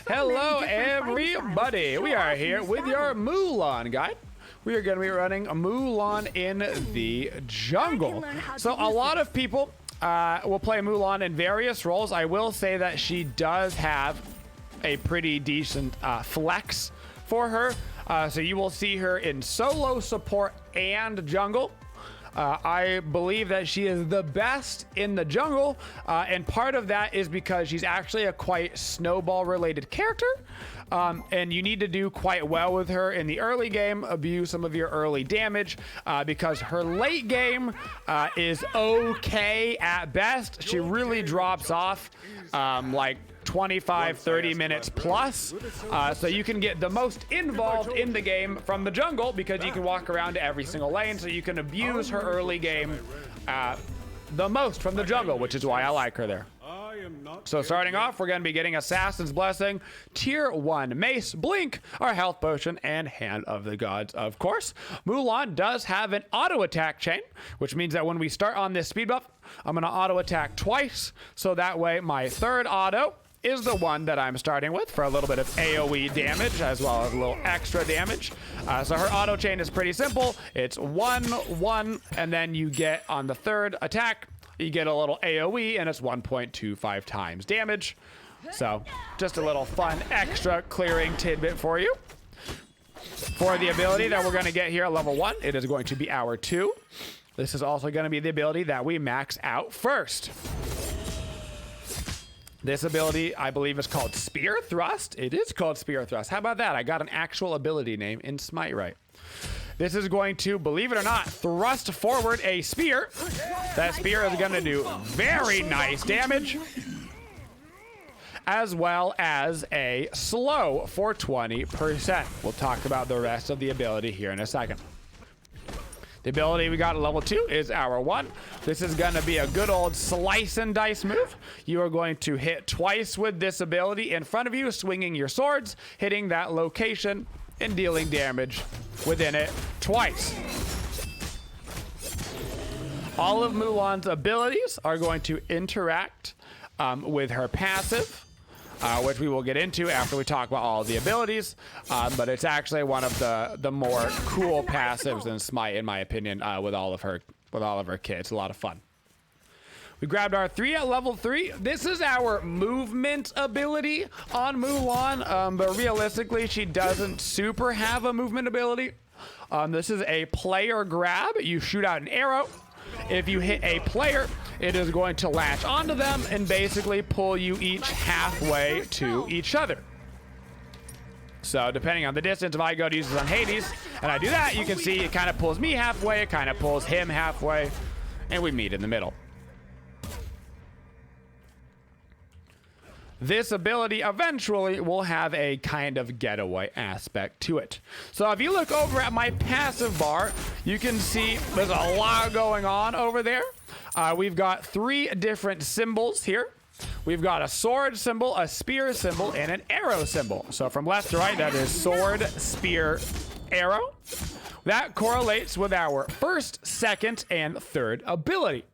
Hello everybody, we are here with your Mulan guide. We are going to be running a Mulan in the jungle. So a lot of people will play Mulan in various roles. I will say that she does have a pretty decent flex for her. So you will see her in solo, support, and jungle. I believe that she is the best in the jungle, and part of that is because she's actually a quite snowball related character, and you need to do quite well with her in the early game, abuse some of your early damage, because her late game is okay at best. She really drops off like 25-30 minutes plus, so you can get the most involved in the game from the jungle because you can walk around to every single lane, so you can abuse her early game the most from the jungle, which is why I like her there. So starting off, we're going to be getting Assassin's Blessing, Tier 1 Mace, Blink, our Health Potion, and Hand of the Gods, of course. Mulan does have an auto attack chain, which means that when we start on this speed buff, I'm going to auto attack twice, so that way my third auto is the one that I'm starting with for a little bit of AoE damage as well as a little extra damage. So her auto chain is pretty simple. It's 1, 1, and then you get on the third attack, you get a little AoE, and it's 1.25 times damage. So just a little fun extra clearing tidbit for you. For the ability that we're going to get here at level 1, it is going to be our 2. This is also going to be the ability that we max out first. This ability, I believe, is called Spear Thrust. It is called Spear Thrust. How about that? I got an actual ability name in Smite right. This is going to, believe it or not, thrust forward a spear. That spear is going to do very nice damage, as well as a slow for 20%. We'll talk about the rest of the ability here in a second. The ability we got at level 2 is our 1. This is going to be a good old slice and dice move. You are going to hit twice with this ability in front of you, swinging your swords, hitting that location, and dealing damage within it twice. All of Mulan's abilities are going to interact with her passive, which we will get into after we talk about all of the abilities, but it's actually one of the more cool passives in Smite, in my opinion, with all of her kits. A lot of fun. We grabbed our 3 at level 3. This is our movement ability on Mulan, but realistically, she doesn't super have a movement ability. This is a player grab. You shoot out an arrow. If you hit a player, it is going to latch onto them and basically pull you each halfway to each other. So depending on the distance, if I go to use this on Hades and I do that, you can see it kind of pulls me halfway, it kind of pulls him halfway, and we meet in the middle. This ability eventually will have a kind of getaway aspect to it. So if you look over at my passive bar, you can see there's a lot going on over there. We've got 3 different symbols here. We've got a sword symbol, a spear symbol, and an arrow symbol. So from left to right, that is sword, spear, arrow. That correlates with our first, second, and third ability.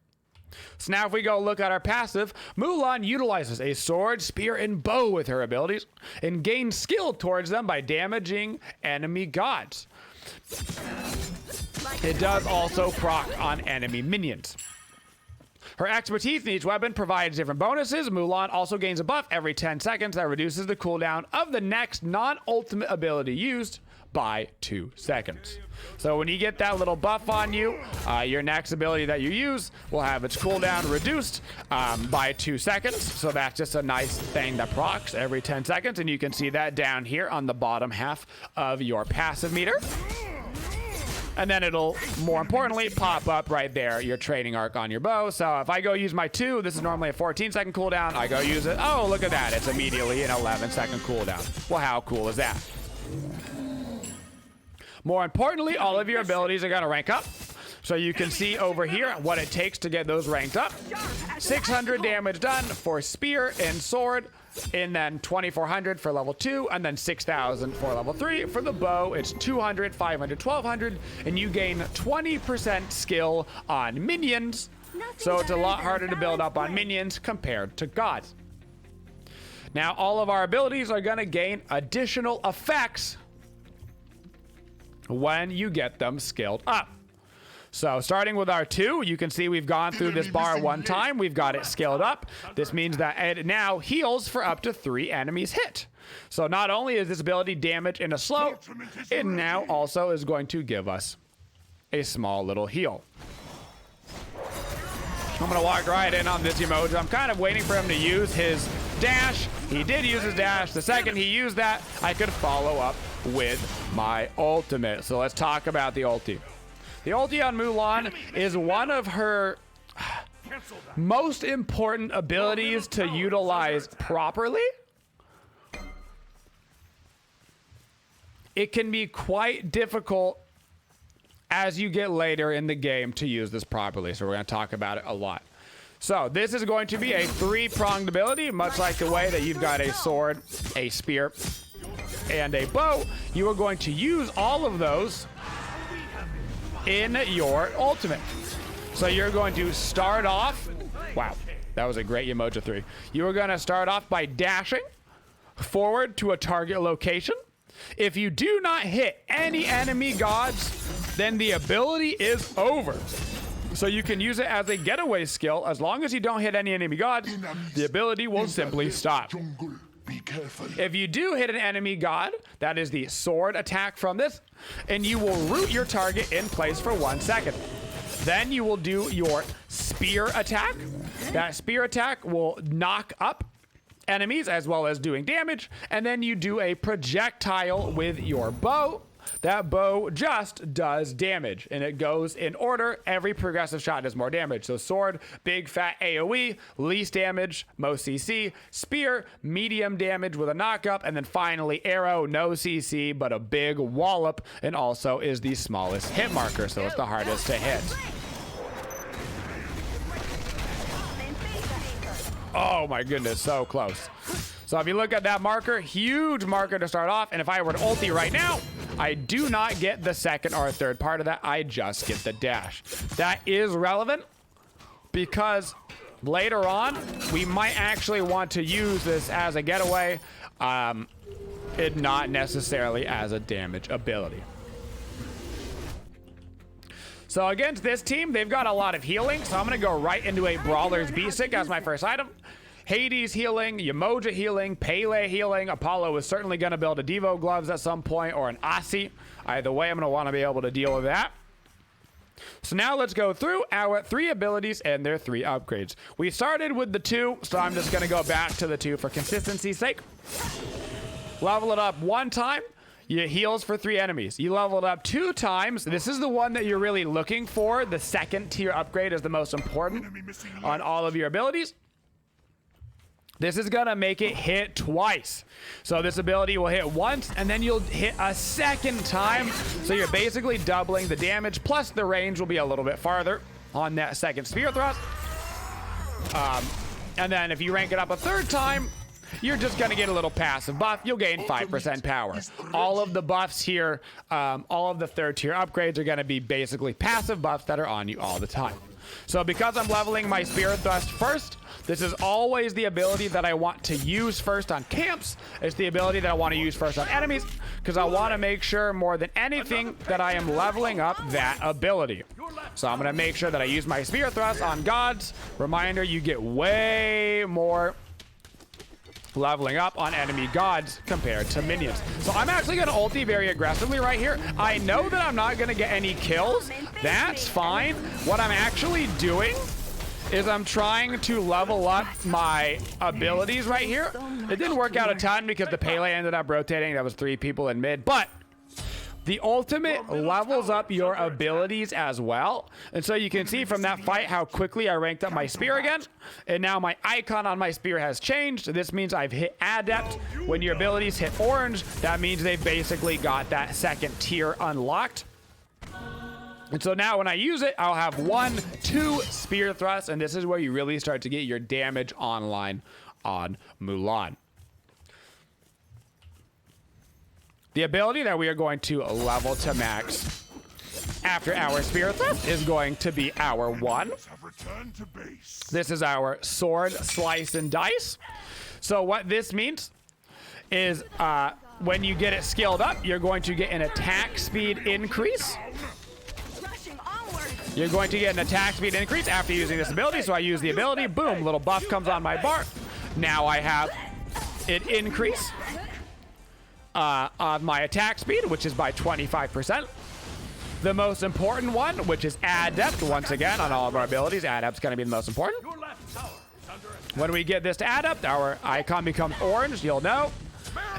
So now if we go look at our passive, Mulan utilizes a sword, spear, and bow with her abilities and gains skill towards them by damaging enemy gods. It does also proc on enemy minions. Her expertise in each weapon provides different bonuses. Mulan also gains a buff every 10 seconds that reduces the cooldown of the next non-ultimate ability used by 2 seconds. So when you get that little buff on you, your next ability that you use will have its cooldown reduced by 2 seconds. So that's just a nice thing that procs every 10 seconds. And you can see that down here on the bottom half of your passive meter. And then it'll, more importantly, pop up right there, your training arc on your bow. So if I go use my 2, this is normally a 14-second cooldown. I go use it. Oh, look at that. It's immediately an 11-second cooldown. Well, how cool is that? More importantly, all of your abilities are going to rank up. So you can see over here what it takes to get those ranked up. 600 damage done for spear and sword, and then 2400 for level 2, and then 6000 for level 3. For the bow, it's 200, 500, 1200, and you gain 20% skill on minions So it's a lot harder to build up on minions compared to gods. Now, all of our abilities are going to gain additional effects when you get them skilled up. So starting with our 2, you can see we've gone through this bar one time. We've got it skilled up. This means that it now heals for up to 3 enemies hit. So not only is this ability damage in a slow, it now also is going to give us a small little heal. I'm going to walk right in on this emoji. I'm kind of waiting for him to use his dash. He did use his dash. The second he used that, I could follow up with my ultimate. So let's talk about the ulti. The ulti on Mulan is one of her most important abilities to utilize properly. It can be quite difficult as you get later in the game to use this properly. So we're going to talk about it a lot. So this is going to be a 3-pronged ability, much like the way that you've got a sword, a spear, and a bow. You are going to use all of those in your ultimate. So you're going to start off, wow, that was a great emoji 3. You are going to start off by dashing forward to a target location. If you do not hit any enemy gods, then the ability is over. So you can use it as a getaway skill. As long as you don't hit any enemy gods, the ability will simply stop. If you do hit an enemy god, that is the sword attack from this, and you will root your target in place for 1 second. Then you will do your spear attack. That spear attack will knock up enemies as well as doing damage, and then you do a projectile with your bow. That bow just does damage, and it goes in order. Every progressive shot does more damage. So sword, big fat AoE, least damage, most CC, spear, medium damage with a knockup, and then finally arrow, no CC, but a big wallop, and also is the smallest hit marker, so it's the hardest to hit. Oh my goodness, so close. So if you look at that marker, huge marker to start off, and if I were to ulti right now, I do not get the second or third part of that. I just get the dash. That is relevant because later on, we might actually want to use this as a getaway, and not necessarily as a damage ability. So against this team, they've got a lot of healing, so I'm going to go right into a Brawler's Beastic as my first item. Hades healing, Yamoja healing, Pele healing. Apollo is certainly going to build a Devo gloves at some point, or an Aussie. Either way, I'm going to want to be able to deal with that. So now let's go through our 3 abilities and their 3 upgrades. We started with the 2, so I'm just going to go back to the 2 for consistency's sake. Level it up 1 time. It heals for 3 enemies. You level it up 2 times. This is the one that you're really looking for. The second tier upgrade is the most important on all of your abilities. This is gonna make it hit twice. So this ability will hit once, and then you'll hit a second time. So you're basically doubling the damage, plus the range will be a little bit farther on that second spear thrust. And then if you rank it up a 3rd time, you're just gonna get a little passive buff. You'll gain 5% power. All of the buffs here, all of the 3rd tier upgrades are gonna be basically passive buffs that are on you all the time. So because I'm leveling my Spirit Thrust first, this is always the ability that I want to use first on camps. It's the ability that I want to use first on enemies, because I want to make sure more than anything that I am leveling up that ability. So I'm going to make sure that I use my Spirit Thrust on gods. Reminder, you get way more leveling up on enemy gods compared to minions. So I'm actually going to ulti very aggressively right here. I know that I'm not going to get any kills. That's fine. What I'm actually doing is I'm trying to level up my abilities right here. It didn't work out a ton because the Pele ended up rotating. That was 3 people in mid, but the ultimate levels up your abilities as well. And so you can see from that fight how quickly I ranked up my spear again. And now my icon on my spear has changed. This means I've hit adept. When your abilities hit orange, that means they basically got that 2nd tier unlocked. And so now when I use it, I'll have 1, 2 spear thrusts. And this is where you really start to get your damage online on Mulan. The ability that we are going to level to max after our Spirit Thrust is going to be our 1. This is our Sword, Slice, and Dice. So what this means is when you get it skilled up, you're going to get an attack speed increase. You're going to get an attack speed increase after using this ability. So I use the ability, boom, little buff comes on my bar. Now I have it increase on my attack speed, which is by 25%. The most important one, which is Adept, once again, on all of our abilities, Adept's going to be the most important. When we get this to Adept, our icon becomes orange, you'll know.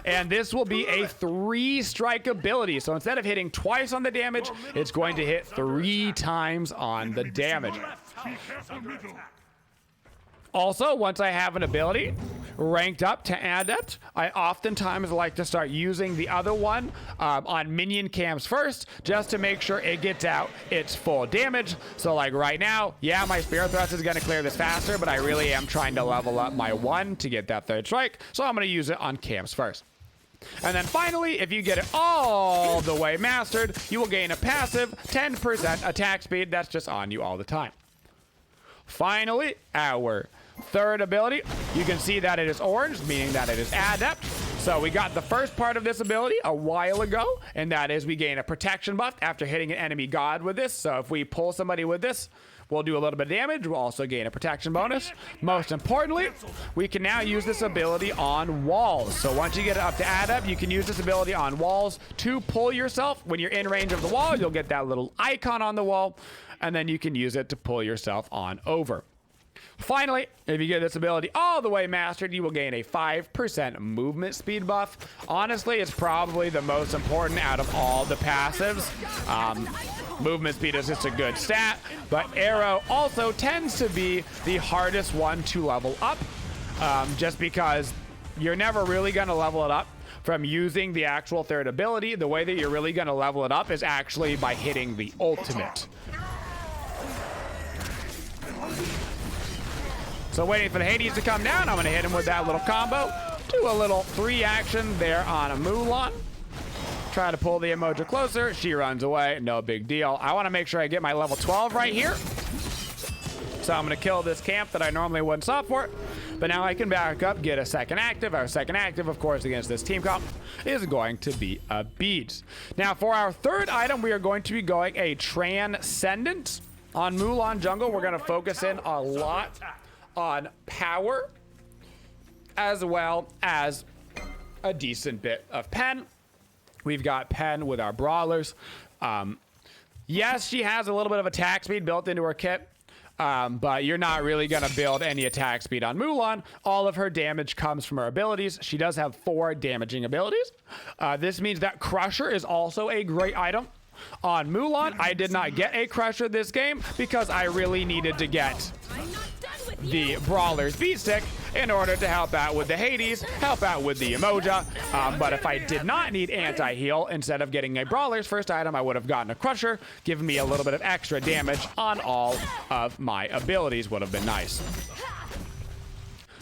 And this will be a 3-strike ability. So instead of hitting twice on the damage, it's going to hit 3 times on the damage. Also, once I have an ability ranked up to Adept, I oftentimes like to start using the other one on minion camps first, just to make sure it gets out its full damage. So like right now, yeah, my Spirit Thrust is going to clear this faster, but I really am trying to level up my 1 to get that 3rd strike. So I'm going to use it on camps first. And then finally, if you get it all the way mastered, you will gain a passive 10% attack speed that's just on you all the time. Finally, our 3rd ability, you can see that it is orange, meaning that it is Adept. So we got the first part of this ability a while ago, and that is we gain a protection buff after hitting an enemy god with this. So if we pull somebody with this, we'll do a little bit of damage. We'll also gain a protection bonus. Most importantly, we can now use this ability on walls. So once you get it up to Adept, you can use this ability on walls to pull yourself. When you're in range of the wall, you'll get that little icon on the wall, and then you can use it to pull yourself on over. Finally, if you get this ability all the way mastered, you will gain a 5% movement speed buff. Honestly, it's probably the most important out of all the passives. Movement speed is just a good stat, but arrow also tends to be the hardest one to level up, just because you're never really going to level it up from using the actual 3rd ability. The way that you're really going to level it up is actually by hitting the ultimate. So waiting for the Hades to come down, I'm going to hit him with that little combo. Do a little 3 action there on a Mulan. Try to pull the emoji closer. She runs away. No big deal. I want to make sure I get my level 12 right here. So I'm going to kill this camp that I normally wouldn't stop for. But now I can back up, get a 2nd active. Our 2nd active, of course, against this team comp is going to be a beat. Now for our 3rd item, we are going to be going a Transcendent. On Mulan Jungle, we're going to focus in a lot on power, as well as a decent bit of pen. We've got pen with our brawlers. Yes, she has a little bit of attack speed built into her kit, but you're not really going to build any attack speed on Mulan. All of her damage comes from her abilities. She does have 4 damaging abilities. This means that Crusher is also a great item. On Mulan, I did not get a Crusher this game because I really needed to get the Brawler's Beat Stick in order to help out with the Hades, help out with the Emoja. But if I did not need anti-heal, instead of getting a Brawler's first item, I would have gotten a Crusher, giving me a little bit of extra damage on all of my abilities. Would have been nice.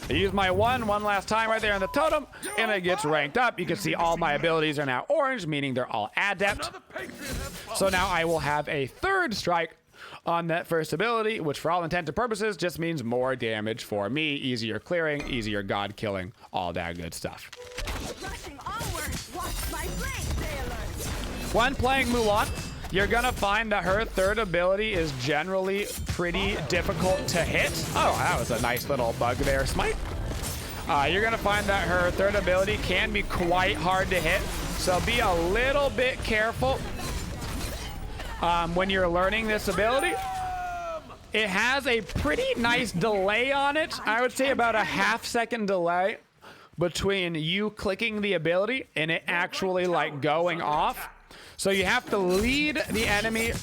I use my one last time right there on the totem, and it gets ranked up. You can see all my abilities are now orange, meaning they're all Adept. So now I will have a 3rd strike on that first ability, which for all intents and purposes just means more damage for me, easier clearing, easier god killing, all that good stuff. When playing Mulan, you're gonna find that her 3rd ability is generally pretty difficult to hit. Oh, that was a nice little bug there, Smite. You're gonna find that her 3rd ability can be quite hard to hit, so be a little bit careful when you're learning this ability. It has a pretty nice delay on it. I would say about a ½ delay between you clicking the ability and it actually like going off. So you have to lead the enemy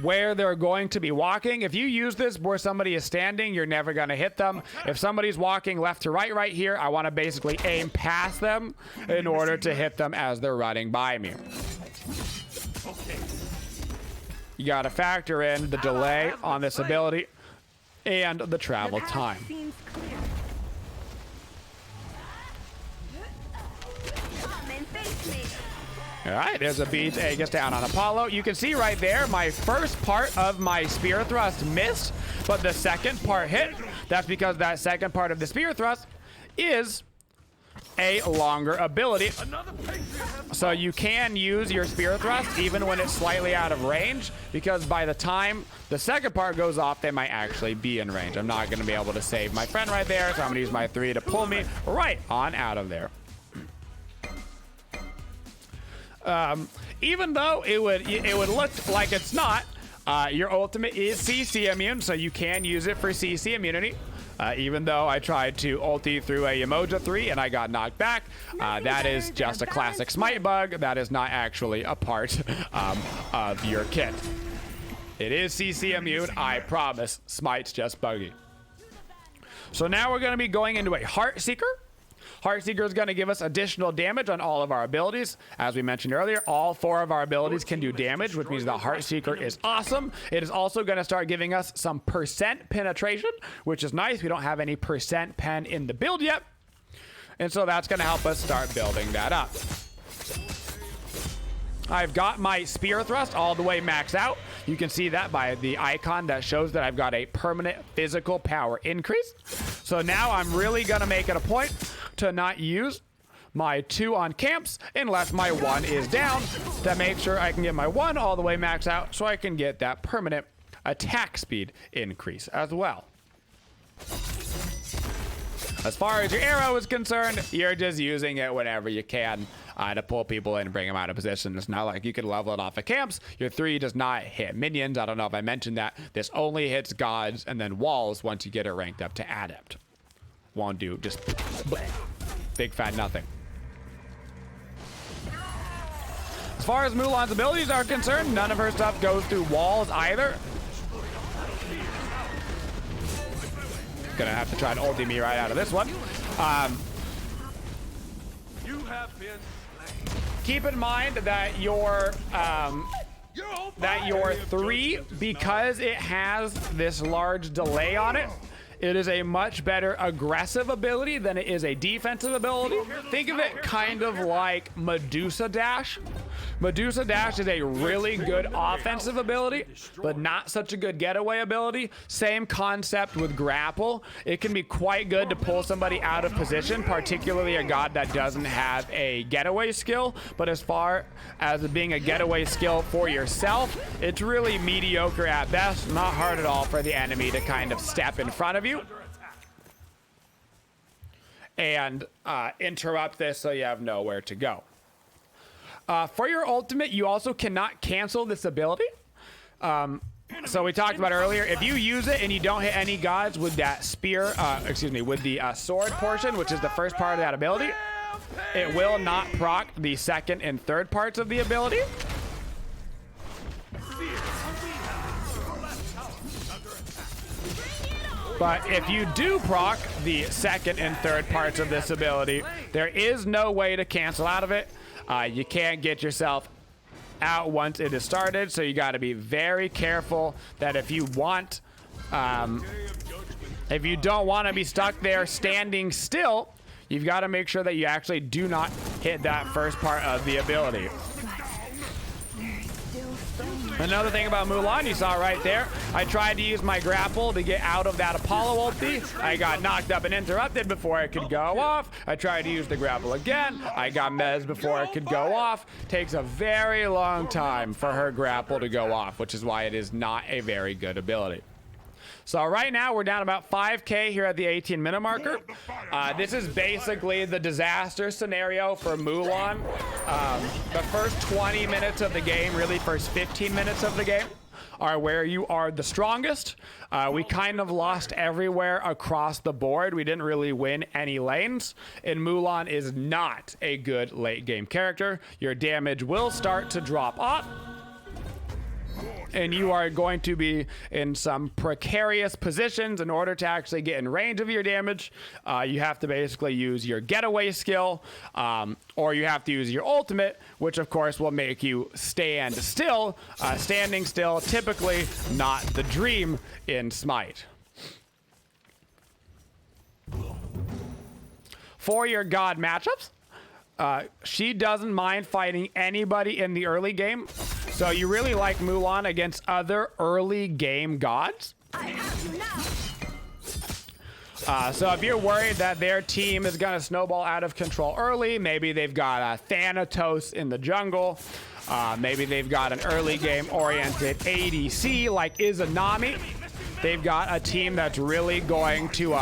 where they're going to be walking. If you use this where somebody is standing, you're never going to hit them. If somebody's walking left to right here, I want to basically aim past them in order to hit them as they're running by me. You got to factor in the delay on this ability and the travel time. All right, there's a beat. It gets down on Apollo. You can see right there, my first part of my spear thrust missed, but the second part hit. That's because that second part of the spear thrust is a longer ability. So you can use your spear thrust even when it's slightly out of range, because by the time the second part goes off, they might actually be in range. I'm not going to be able to save my friend right there, so I'm going to use my 3 to pull me right on out of there. Even though it would look like it's not, your ultimate is CC immune, so you can use it for CC immunity. Even though I tried to ulti through a Emoja 3 and I got knocked back, that is just a classic Smite bug. That is not actually a part of your kit. It is CC immune, I promise. Smite's just buggy. So now we're going to be going into a Heart Seeker. Heart Seeker is going to give us additional damage on all of our abilities. As we mentioned earlier, all 4 of our abilities can do damage, which means the Heart Seeker is awesome. It is also going to start giving us some percent penetration, which is nice. We don't have any percent pen in the build yet. And so that's going to help us start building that up. I've got my spear thrust all the way maxed out. You can see that by the icon that shows that I've got a permanent physical power increase. So now I'm really going to make it a point to not use my 2 on camps unless my 1 is down, to make sure I can get my 1 all the way maxed out so I can get that permanent attack speed increase as well. As far as your arrow is concerned, you're just using it whenever you can to pull people in and bring them out of position. It's not like you can level it off of camps. Your 3 does not hit minions. I don't know if I mentioned that. This only hits gods and then walls once you get it ranked up to adept. Won't do, just big fat nothing. As far as Mulan's abilities are concerned, none of her stuff goes through walls either. Gonna have to try and ulti me right out of this one. Keep in mind that your 3, because it has this large delay on it, it is a much better aggressive ability than it is a defensive ability. Think of it kind of like Medusa Dash. Medusa Dash is a really good offensive ability, but not such a good getaway ability. Same concept with Grapple. It can be quite good to pull somebody out of position, particularly a god that doesn't have a getaway skill. But as far as being a getaway skill for yourself, it's really mediocre at best. Not hard at all for the enemy to kind of step in front of you and interrupt this so you have nowhere to go. For your ultimate, you also cannot cancel this ability. So we talked about earlier, if you use it and you don't hit any gods with that spear, with the sword portion, which is the first part of that ability, it will not proc the second and third parts of the ability. But if you do proc the second and third parts of this ability, there is no way to cancel out of it. You can't get yourself out once it is started, so you got to be very careful that if you want, if you don't want to be stuck there standing still, you've got to make sure that you actually do not hit that first part of the ability. Another thing about Mulan, you saw right there, I tried to use my grapple to get out of that Apollo ulti. I got knocked up and interrupted before it could go off. I tried to use the grapple again. I got mez before it could go off. Takes a very long time for her grapple to go off, which is why it is not a very good ability. So right now we're down about 5K here at the 18-minute marker. This is basically the disaster scenario for Mulan. The first 20 minutes of the game, really first 15 minutes of the game, are where you are the strongest. We kind of lost everywhere across the board. We didn't really win any lanes, and Mulan is not a good late game character. Your damage will start to drop off, and you are going to be in some precarious positions in order to actually get in range of your damage. You have to basically use your getaway skill, or you have to use your ultimate, which of course will make you stand still. Standing still, typically not the dream in Smite. For your god matchups, she doesn't mind fighting anybody in the early game. So you really like Mulan against other early game gods. So if you're worried that their team is going to snowball out of control early, maybe they've got Thanatos in the jungle. Maybe they've got an early game oriented ADC like Izanami. They've got a team that's really going to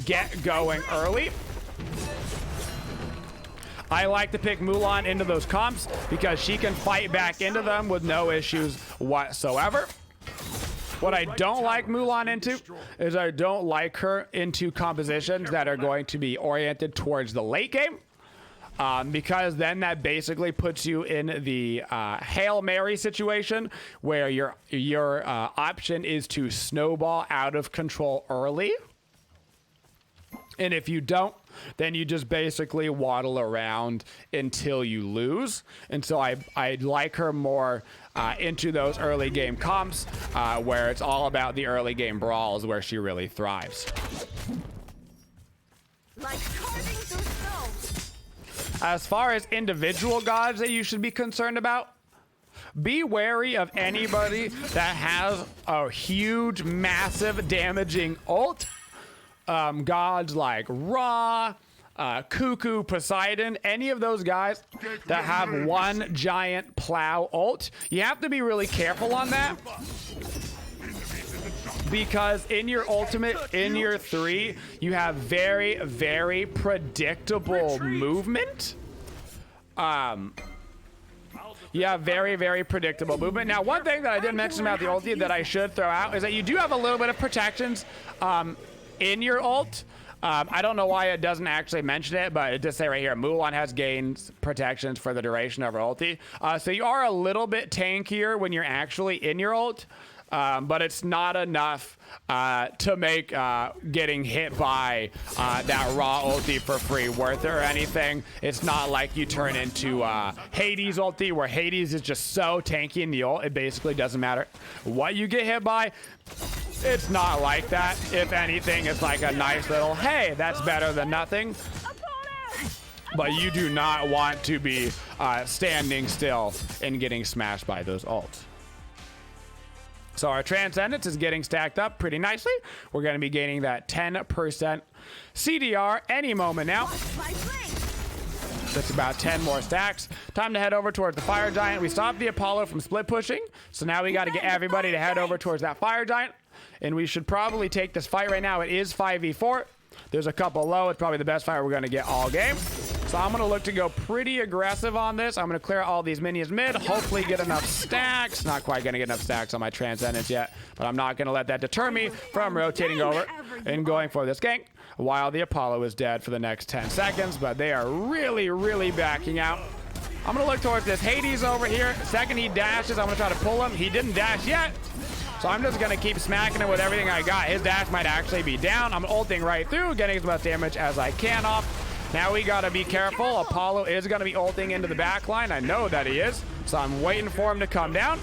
get going early. I like to pick Mulan into those comps because she can fight back into them with no issues whatsoever. What I don't like Mulan into is I don't like her into compositions that are going to be oriented towards the late game. Because then that basically puts you in the Hail Mary situation where your option is to snowball out of control early. And if you don't, then you just basically waddle around until you lose. And so I like her more into those early game comps where it's all about the early game brawls where she really thrives. Like carving through snow. As far as individual gods that you should be concerned about, be wary of anybody that has a huge, massive, damaging ult. Gods like Ra, Cuckoo, Poseidon, any of those guys that have one giant plow ult. You have to be really careful on that. Because in your ultimate, in your 3, you have very, very predictable movement. You have very, very predictable movement. Now, one thing that I didn't mention about the ulti that I should throw out is that you do have a little bit of protections in your ult. I don't know why it doesn't actually mention it, but it does say right here, Mulan has gains protections for the duration of her ulti. So you are a little bit tankier when you're actually in your ult. But it's not enough to make getting hit by that Raw ulti for free worth it or anything. It's not like you turn into Hades ulti, where Hades is just so tanky in the ult, it basically doesn't matter what you get hit by. It's not like that. If anything, it's like a nice little, hey, that's better than nothing. But you do not want to be standing still and getting smashed by those ults. So our Transcendence is getting stacked up pretty nicely. We're going to be gaining that 10% CDR any moment now. That's about 10 more stacks. Time to head over towards the Fire Giant. We stopped the Apollo from split pushing. So now we got to get everybody to head over towards that Fire Giant. And we should probably take this fight right now. It is 5v4. There's a couple low. It's probably the best fight we're going to get all game. So I'm going to look to go pretty aggressive on this. I'm going to clear all these minions mid, hopefully get enough stacks. Not quite going to get enough stacks on my Transcendence yet, but I'm not going to let that deter me from rotating over and going for this gank while the Apollo is dead for the next 10 seconds, but they are really, really backing out. I'm going to look towards this Hades over here. Second he dashes, I'm going to try to pull him. He didn't dash yet. So I'm just going to keep smacking him with everything I got. His dash might actually be down. I'm ulting right through, getting as much damage as I can off. Now we got to be careful. Apollo is going to be ulting into the back line. I know that he is. So I'm waiting for him to come down.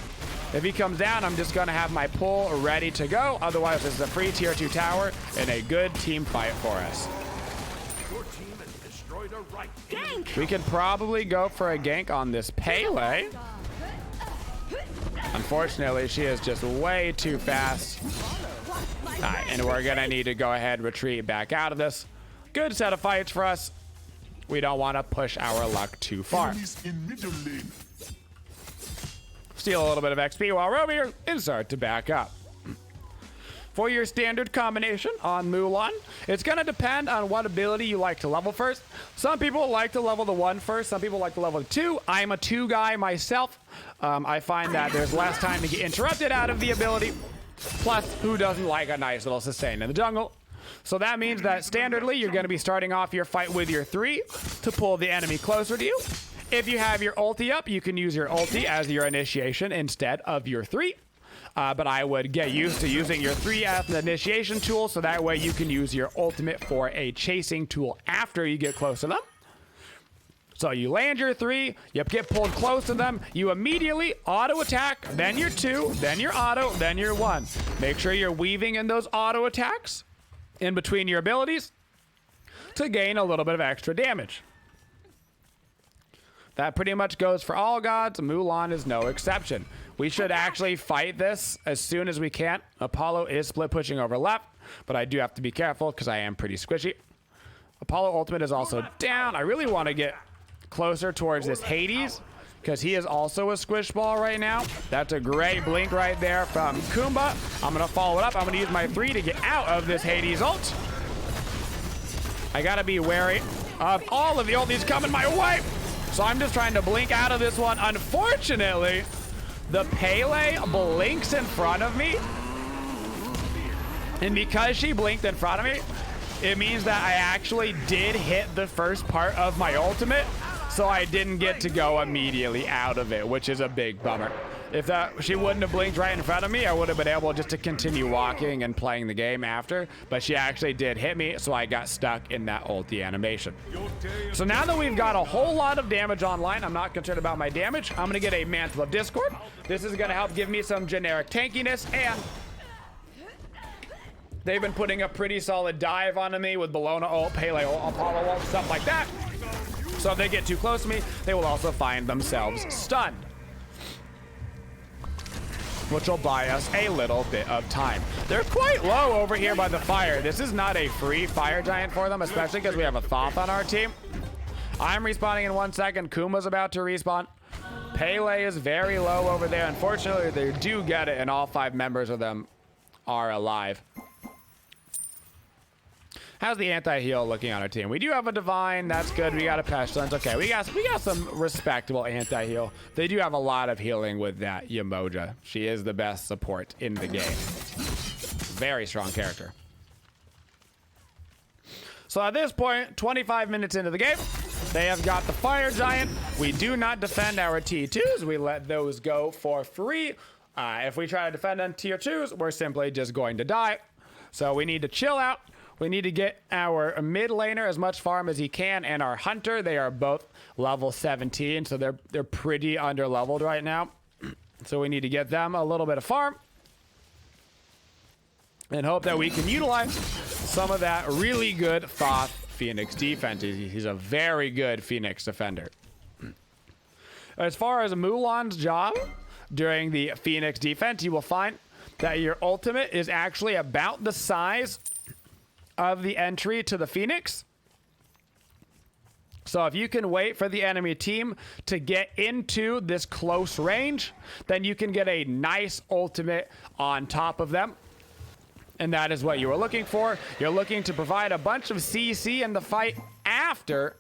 If he comes down, I'm just going to have my pull ready to go. Otherwise, this is a free tier 2 tower and a good team fight for us. We could probably go for a gank on this Pele. Unfortunately, she is just way too fast. All right, and we're going to need to go ahead and retreat back out of this. Good set of fights for us. We don't want to push our luck too far. Steal a little bit of XP while we're over here and start to back up. For your standard combination on Mulan, it's going to depend on what ability you like to level first. Some people like to level the 1 first. Some people like to level the 2. I'm a 2 guy myself. I find that there's less time to get interrupted out of the ability. Plus, who doesn't like a nice little sustain in the jungle? So that means that standardly, you're going to be starting off your fight with your 3 to pull the enemy closer to you. If you have your ulti up, you can use your ulti as your initiation instead of your 3. But I would get used to using your 3 as the initiation tool, so that way you can use your ultimate for a chasing tool after you get close to them. So you land your 3, you get pulled close to them, you immediately auto attack, then your 2, then your auto, then your 1. Make sure you're weaving in those auto attacks in between your abilities to gain a little bit of extra damage. That pretty much goes for all gods. Mulan is no exception. We should actually fight this as soon as we can. Apollo is split pushing over left, but I do have to be careful because I am pretty squishy. Apollo ultimate is also down. I really want to get closer towards this Hades because he is also a squish ball right now. That's a great blink right there from Kumba. I'm going to follow it up. I'm going to use my 3 to get out of this Hades ult. I got to be wary of all of the ultis coming my way. So I'm just trying to blink out of this one. Unfortunately, the Pele blinks in front of me. And because she blinked in front of me, it means that I actually did hit the first part of my ultimate. So I didn't get to go immediately out of it, which is a big bummer. If she wouldn't have blinked right in front of me, I would have been able just to continue walking and playing the game after. But she actually did hit me, so I got stuck in that ulti animation. So now that we've got a whole lot of damage online, I'm not concerned about my damage. I'm going to get a Mantle of Discord. This is going to help give me some generic tankiness, and they've been putting a pretty solid dive onto me with Bellona ult, Pele ult, Apollo ult, stuff like that. So if they get too close to me, they will also find themselves stunned, which will buy us a little bit of time. They're quite low over here by the fire. This is not a free fire giant for them, especially because we have a Thoth on our team. I'm respawning in 1 second. Kuma's about to respawn. Pele is very low over there. Unfortunately, they do get it, and all 5 members of them are alive. How's the anti-heal looking on our team? We do have a Divine. That's good. We got a Pestilence. Okay, we got some respectable anti-heal. They do have a lot of healing with that Yemoja. She is the best support in the game. Very strong character. So at this point, 25 minutes into the game, they have got the Fire Giant. We do not defend our T2s. We let those go for free. If we try to defend on tier 2s, we're simply just going to die. So we need to chill out. We need to get our mid laner as much farm as he can, and our hunter. They are both level 17, so they're pretty under leveled right now. So we need to get them a little bit of farm and hope that we can utilize some of that really good Thoth Phoenix defense. He's a very good Phoenix defender. As far as Mulan's job during the Phoenix defense, you will find that your ultimate is actually about the size of the entry to the Phoenix. So if you can wait for the enemy team to get into this close range, then you can get a nice ultimate on top of them. And that is what you are looking for. You're looking to provide a bunch of CC in the fight after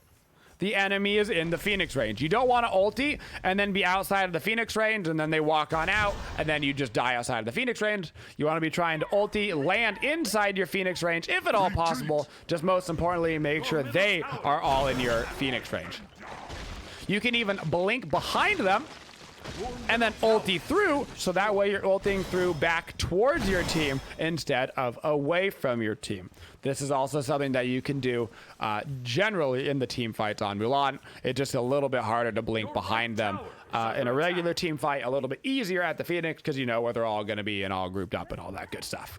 the enemy is in the Phoenix range. You don't want to ulti and then be outside of the Phoenix range and then they walk on out and then you just die outside of the Phoenix range. You want to be trying to ulti, land inside your Phoenix range if at all possible. Just most importantly, make sure they are all in your Phoenix range. You can even blink behind them and then ulti through, so that way you're ulting through back towards your team instead of away from your team. This is also something that you can do generally in the team fights on Mulan. It's just a little bit harder to blink behind them. In a regular team fight, a little bit easier at the Phoenix because you know where they're all going to be and all grouped up and all that good stuff.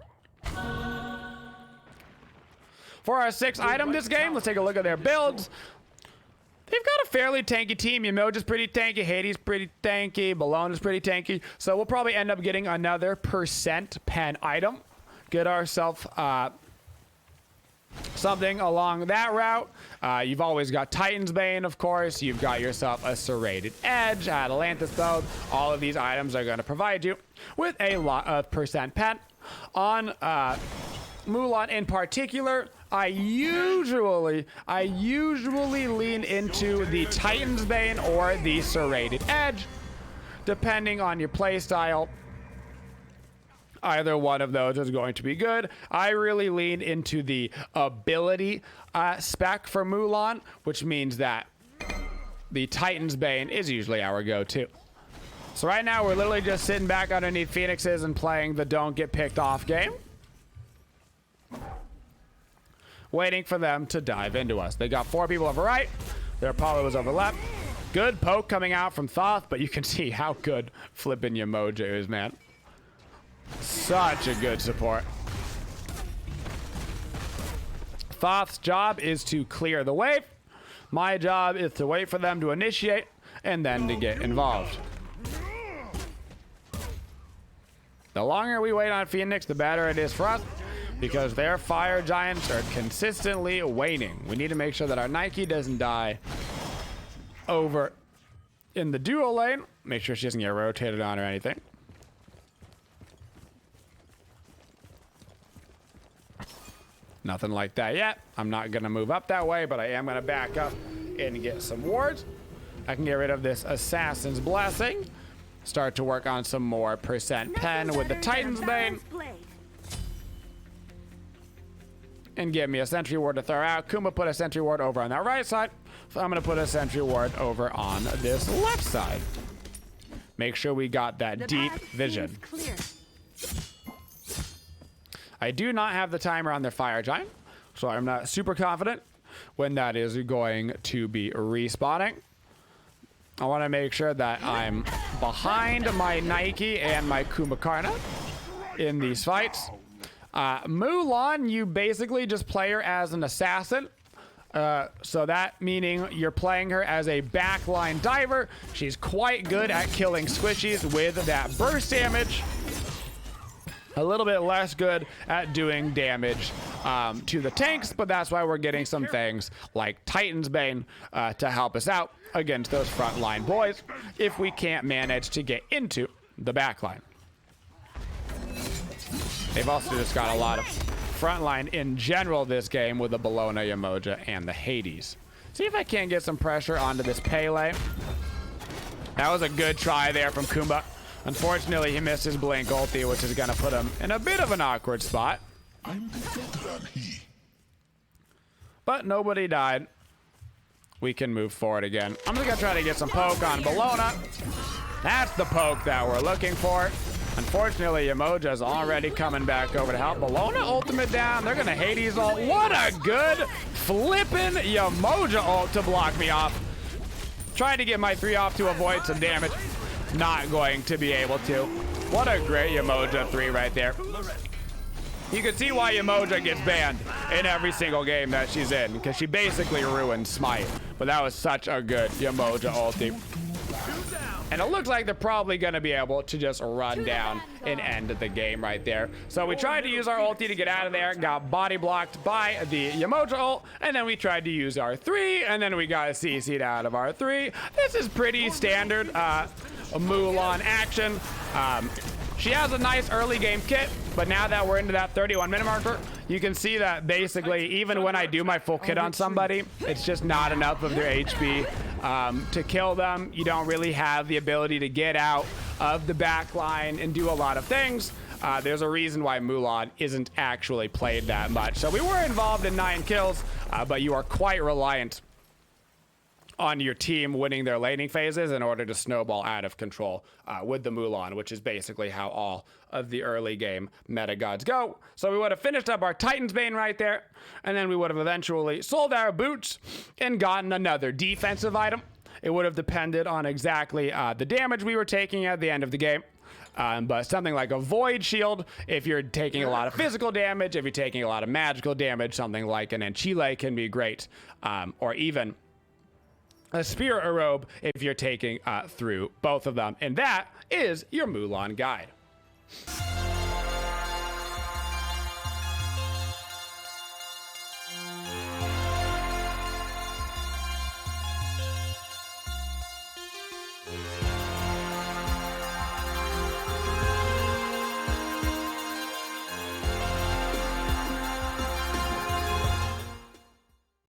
For our 6th item this game, let's take a look at their builds. They've got a fairly tanky team. Yemoja's pretty tanky. Hades pretty tanky. Bellona's pretty tanky. So we'll probably end up getting another percent pen item. Get ourselves something along that route. You've always got Titan's Bane, of course. You've got yourself a Serrated Edge, Atalantis Bone. All of these items are going to provide you with a lot of percent pen. On Mulan in particular, I usually lean into the Titan's Bane or the Serrated Edge, depending on your playstyle. Either one of those is going to be good. I really lean into the ability spec for Mulan, which means that the Titan's Bane is usually our go-to. So right now we're literally just sitting back underneath Phoenixes and playing the don't get picked off game, waiting for them to dive into us. They got 4 people over right. Their Apollo was over left. Good poke coming out from Thoth, but you can see how good flipping Yemoja is, man. Such a good support. Thoth's job is to clear the wave. My job is to wait for them to initiate and then to get involved. The longer we wait on Phoenix, the better it is for us, because their fire giants are consistently waning. We need to make sure that our Nike doesn't die over in the duo lane. Make sure she doesn't get rotated on or anything. Nothing like that yet. I'm not going to move up that way, but I am going to back up and get some wards. I can get rid of this Assassin's Blessing. Start to work on some more percent pen with the Titan's Bane. And give me a sentry ward to throw out. Kuma put a sentry ward over on that right side. So I'm going to put a sentry ward over on this left side. Make sure we got that deep vision. I do not have the timer on their fire giant, so I'm not super confident when that is going to be respawning. I want to make sure that I'm behind my Nike and my Kumakarna in these fights. Mulan, you basically just play her as an assassin. So that meaning you're playing her as a backline diver. She's quite good at killing squishies with that burst damage. A little bit less good at doing damage to the tanks, but that's why we're getting some things like Titan's Bane to help us out against those frontline boys if we can't manage to get into the backline. They've also just got a lot of frontline in general this game with the Bologna, Umoja, and the Hades. See if I can't get some pressure onto this Pele. That was a good try there from Kumba. Unfortunately, he missed his blink ulti, which is going to put him in a bit of an awkward spot. But nobody died. We can move forward again. I'm just going to try to get some poke on Bologna. That's the poke that we're looking for. Unfortunately, Umoja's already coming back over to help. Bologna ultimate down. They're going to Hades ult. What a good flippin' Umoja ult to block me off. Trying to get my 3 off to avoid some damage. Not going to be able to. What a great Umoja 3 right there. You can see why Umoja gets banned in every single game that she's in, because she basically ruined Smite. But that was such a good Umoja ulti. And it looks like they're probably going to be able to just run down and end the game right there. So we tried to use our ulti to get out of there, got body blocked by the Umoja ult, and then we tried to use our 3, and then we got CC'd out of our 3. This is pretty standard Mulan action. She has a nice early game kit, but now that we're into that 31-minute marker, you can see that basically even when I do my full kit on somebody, it's just not enough of their HP to kill them. You don't really have the ability to get out of the back line and do a lot of things. There's a reason why Mulan isn't actually played that much. So we were involved in 9 kills, but you are quite reliant on your team winning their laning phases in order to snowball out of control with the Mulan, which is basically how all of the early game meta gods go. So we would have finished up our Titan's Bane right there, and then we would have eventually sold our boots and gotten another defensive item. It would have depended on exactly the damage we were taking at the end of the game. But something like a Void Shield, if you're taking a lot of physical damage, if you're taking a lot of magical damage, something like an Enchile can be great, or even a Spirit Robe if you're taking through both of them. And that is your Mulan guide.